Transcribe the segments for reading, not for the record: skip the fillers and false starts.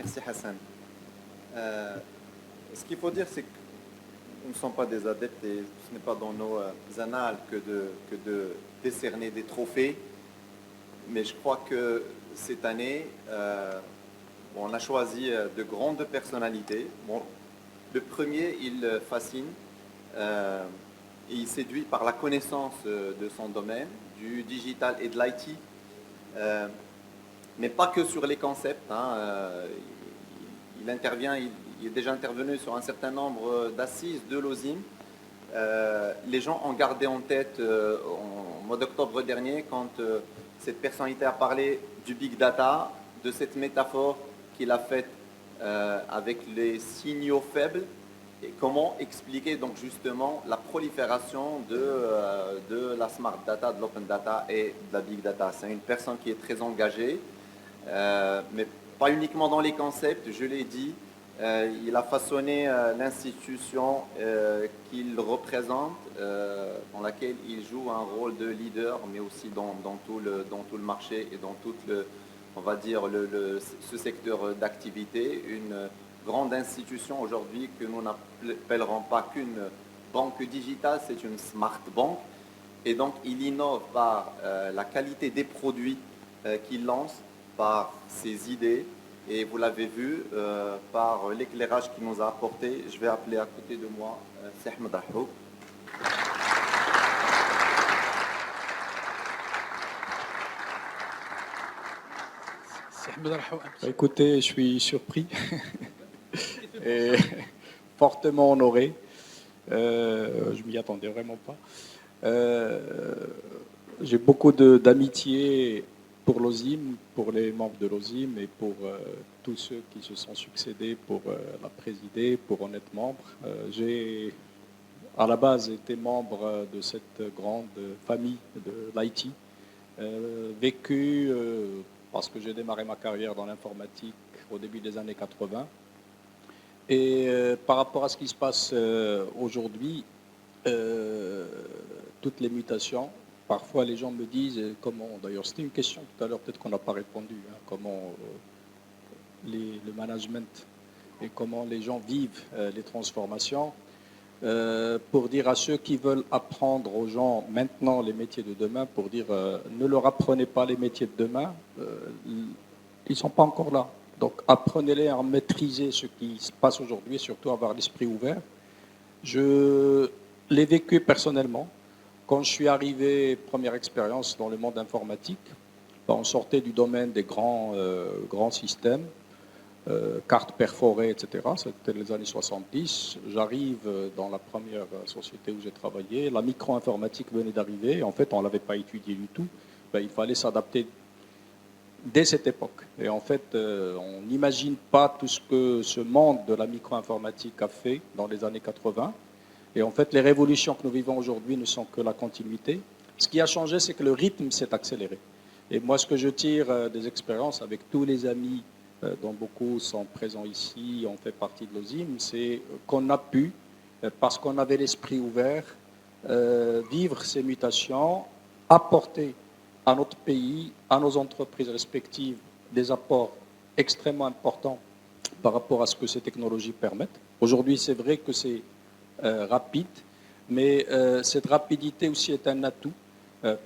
Merci Hassan. Ce qu'il faut dire, c'est que nous ne sommes pas des adeptes et ce n'est pas dans nos annales que de décerner des trophées. Mais je crois que cette année, bon, on a choisi de grandes personnalités. Bon, le premier, il fascine et il séduit par la connaissance de son domaine, du digital et de l'IT. Mais pas que sur les concepts, hein. Il intervient, il est déjà intervenu sur un certain nombre d'assises de l'OSIM. Les gens ont gardé en tête au mois d'octobre dernier quand cette personnalité a parlé du big data, de cette métaphore qu'il a faite avec les signaux faibles et comment expliquer donc justement la prolifération de la smart data, de l'open data et de la big data. C'est une personne qui est très engagée, mais pas uniquement dans les concepts, je l'ai dit. Il a façonné l'institution qu'il représente, dans laquelle il joue un rôle de leader, mais aussi dans tout le marché et dans tout on va dire, ce secteur d'activité. Une grande institution aujourd'hui que nous n'appellerons pas qu'une banque digitale, c'est une smart bank. Et donc, il innove par la qualité des produits qu'il lance, par ses idées, et vous l'avez vu par l'éclairage qu'il nous a apporté. Je vais appeler à côté de moi Ahmed Ahoub. Écoutez, je suis surpris et fortement honoré. Je m'y attendais vraiment pas. J'ai beaucoup d'amitié pour l'OSIM, pour les membres de l'OSIM et pour tous ceux qui se sont succédés pour la présider, pour en être membre. J'ai à la base été membre de cette grande famille de l'IT, vécu parce que j'ai démarré ma carrière dans l'informatique au début des années 80. Et par rapport à ce qui se passe aujourd'hui, toutes les mutations, parfois les gens me disent comment, d'ailleurs c'était une question tout à l'heure, peut-être qu'on n'a pas répondu, hein, comment le management et comment les gens vivent les transformations. Pour dire à ceux qui veulent apprendre aux gens maintenant les métiers de demain, pour dire ne leur apprenez pas les métiers de demain, ils ne sont pas encore là. Donc apprenez-les à maîtriser ce qui se passe aujourd'hui et surtout avoir l'esprit ouvert. Je l'ai vécu personnellement. Quand je suis arrivé, première expérience dans le monde informatique, on sortait du domaine des grands systèmes, cartes perforées, etc. C'était les années 70. J'arrive dans la première société où j'ai travaillé. La micro-informatique venait d'arriver. En fait, on ne l'avait pas étudié du tout. Il fallait s'adapter dès cette époque. Et en fait, on n'imagine pas tout ce que ce monde de la micro-informatique a fait dans les années 80. Et en fait, les révolutions que nous vivons aujourd'hui ne sont que la continuité. Ce qui a changé, c'est que le rythme s'est accéléré. Et moi, ce que je tire des expériences avec tous les amis dont beaucoup sont présents ici, on fait partie de l'OSIM, c'est qu'on a pu, parce qu'on avait l'esprit ouvert, vivre ces mutations, apporter à notre pays, à nos entreprises respectives, des apports extrêmement importants par rapport à ce que ces technologies permettent. Aujourd'hui, c'est vrai que c'est rapide, mais cette rapidité aussi est un atout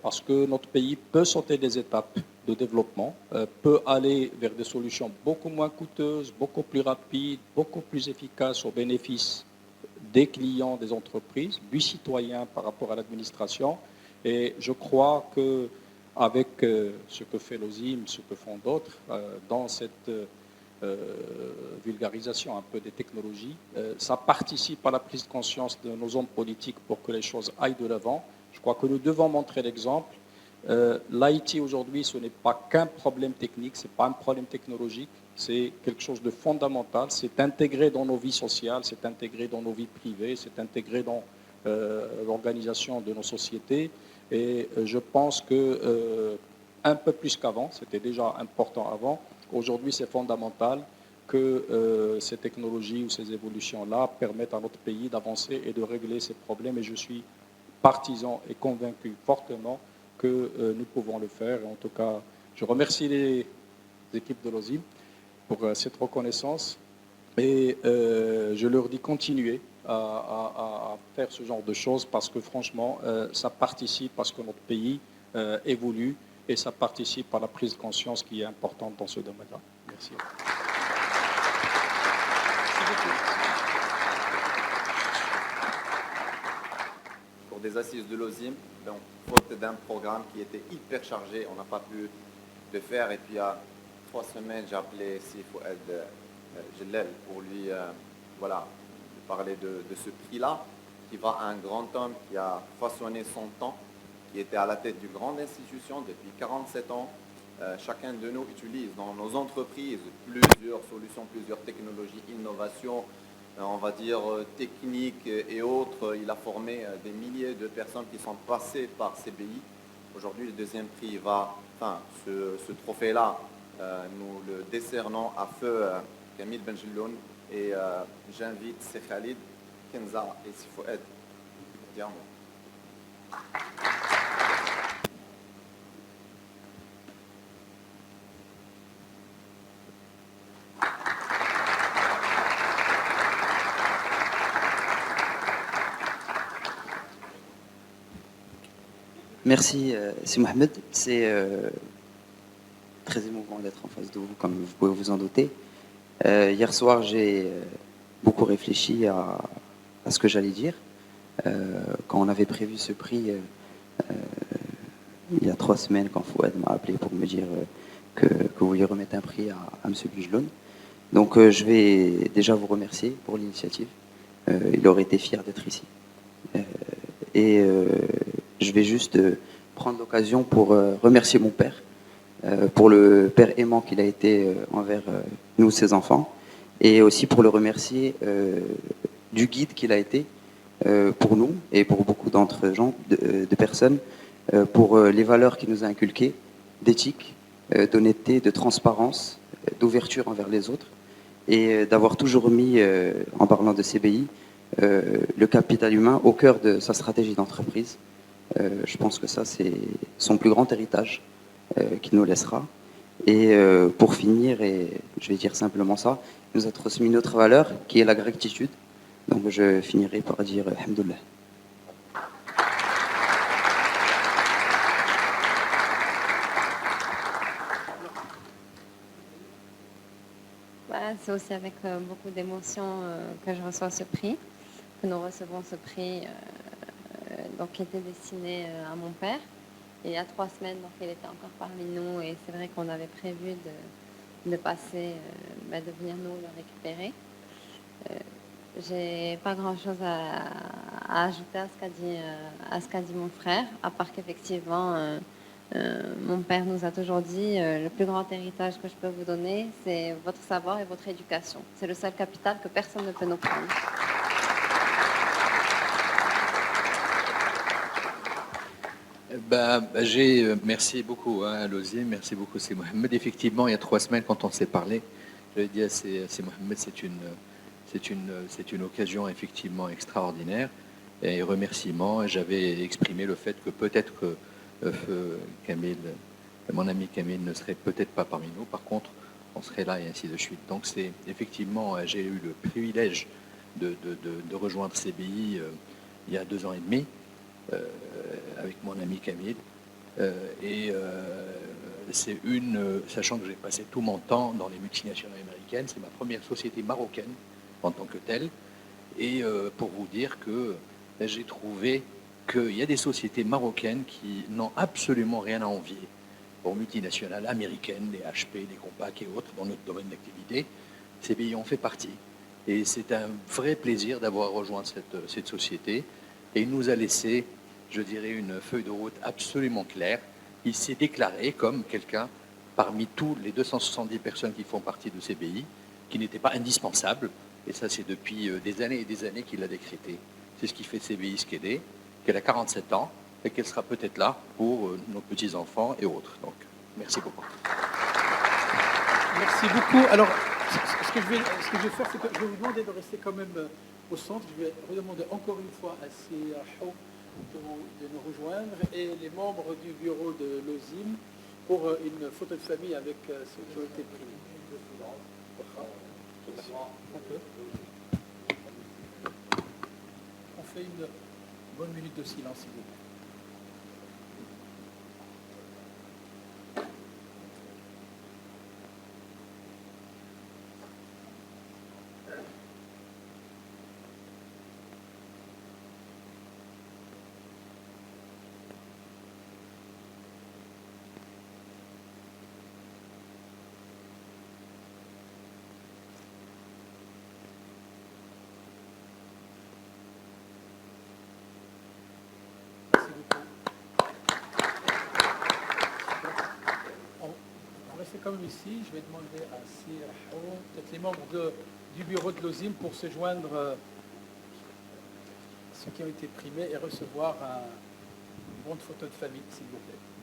parce que notre pays peut sauter des étapes de développement, peut aller vers des solutions beaucoup moins coûteuses, beaucoup plus rapides, beaucoup plus efficaces au bénéfice des clients, des entreprises, du citoyen par rapport à l'administration. Et je crois qu'avec ce que fait l'OSIM, ce que font d'autres, dans cette vulgarisation un peu des technologies, ça participe à la prise de conscience de nos hommes politiques pour que les choses aillent de l'avant. Je crois que nous devons montrer l'exemple. L'IT aujourd'hui, ce n'est pas qu'un problème technique, ce n'est pas un problème technologique, c'est quelque chose de fondamental, c'est intégré dans nos vies sociales, c'est intégré dans nos vies privées, c'est intégré dans l'organisation de nos sociétés. Et je pense que un peu plus qu'avant, c'était déjà important avant, aujourd'hui c'est fondamental que ces technologies ou ces évolutions-là permettent à notre pays d'avancer et de régler ces problèmes. Et je suis partisan et convaincu fortement que nous pouvons le faire. En tout cas, je remercie les équipes de l'OSIM pour cette reconnaissance. Et je leur dis continuez à faire ce genre de choses parce que franchement, ça participe à ce que notre pays évolue et ça participe à la prise de conscience qui est importante dans ce domaine-là. Merci. Pour des assises de l'OSIM, donc, faute d'un programme qui était hyper chargé, on n'a pas pu le faire. Et puis il y a 3 semaines, j'ai appelé Fouad Jellel pour lui voilà, parler de ce prix-là, qui va à un grand homme qui a façonné son temps, qui était à la tête d'une grande institution depuis 47 ans. Chacun de nous utilise dans nos entreprises plusieurs solutions, plusieurs technologies, innovations, on va dire techniques et autres. Il a formé des milliers de personnes qui sont passées par CBI. Aujourd'hui, le deuxième prix va, enfin, ce trophée-là, nous le décernons à feu Camille Benjeloun et j'invite Cheikh Khalid, Kenza et Fouad pour dire un mot. Merci, c'est Mohamed. C'est très émouvant d'être en face de vous, comme vous pouvez vous en douter. Hier soir, j'ai beaucoup réfléchi à ce que j'allais dire. Quand on avait prévu ce prix, il y a 3 semaines, quand Fouad m'a appelé pour me dire que vous vouliez remettre un prix à M. Benjeloun. Donc je vais déjà vous remercier pour l'initiative. Il aurait été fier d'être ici. Je vais juste prendre l'occasion pour remercier mon père, pour le père aimant qu'il a été envers nous, ses enfants, et aussi pour le remercier du guide qu'il a été pour nous et pour beaucoup de personnes, pour les valeurs qu'il nous a inculquées, d'éthique, d'honnêteté, de transparence, d'ouverture envers les autres, et d'avoir toujours mis, en parlant de CBI, le capital humain au cœur de sa stratégie d'entreprise. Je pense que ça, c'est son plus grand héritage qu'il nous laissera. Et pour finir, et je vais dire simplement ça, il nous a transmis une autre valeur qui est la gratitude. Donc je finirai par dire Alhamdoulilah. C'est aussi avec beaucoup d'émotion que je reçois ce prix, que nous recevons ce prix donc, qui était destiné à mon père. Et il y a 3 semaines, donc, il était encore parmi nous et c'est vrai qu'on avait prévu de passer, de venir nous le récupérer. J'ai pas grand-chose à ajouter à ce qu'a dit mon frère, à part qu'effectivement, mon père nous a toujours dit le plus grand héritage que je peux vous donner, c'est votre savoir et votre éducation. C'est le seul capital que personne ne peut nous prendre. Merci beaucoup à Lozim, merci beaucoup c'est Mohamed. Effectivement, il y a 3 semaines, quand on s'est parlé, j'avais dit à c'est Mohamed, c'est une occasion effectivement extraordinaire et remerciements. J'avais exprimé le fait que peut-être que mon ami Camille ne serait peut-être pas parmi nous. Par contre, on serait là et ainsi de suite. Donc c'est effectivement, j'ai eu le privilège de rejoindre CBI il y a 2 ans et demi. Avec mon ami Camille. Sachant que j'ai passé tout mon temps dans les multinationales américaines, c'est ma première société marocaine en tant que telle. Et pour vous dire que j'ai trouvé qu'il y a des sociétés marocaines qui n'ont absolument rien à envier aux multinationales américaines, les HP, les Compaq et autres, dans notre domaine d'activité. CBI en fait partie. Et c'est un vrai plaisir d'avoir rejoint cette société. Et il nous a laissé, je dirais, une feuille de route absolument claire. Il s'est déclaré comme quelqu'un parmi tous les 270 personnes qui font partie de CBI, qui n'était pas indispensable. Et ça, c'est depuis des années et des années qu'il l'a décrété. C'est ce qui fait CBI ce qu'elle est, qu'elle a 47 ans et qu'elle sera peut-être là pour nos petits-enfants et autres. Donc, merci beaucoup. Merci beaucoup. Alors, ce que je vais faire, c'est que je vais vous demander de rester quand même au centre. Je vais redemander encore une fois à CIAHO de nous rejoindre et les membres du bureau de l'OSIM pour une photo de famille avec ceux qui ont été pris. On fait une bonne minute de silence, s'il vous plaît. Merci beaucoup. On reste quand même ici. Je vais demander à Sir Haroun, peut-être les membres du bureau de l'OSIM pour se joindre à ceux qui ont été primés et recevoir un bon de photo de famille, s'il vous plaît.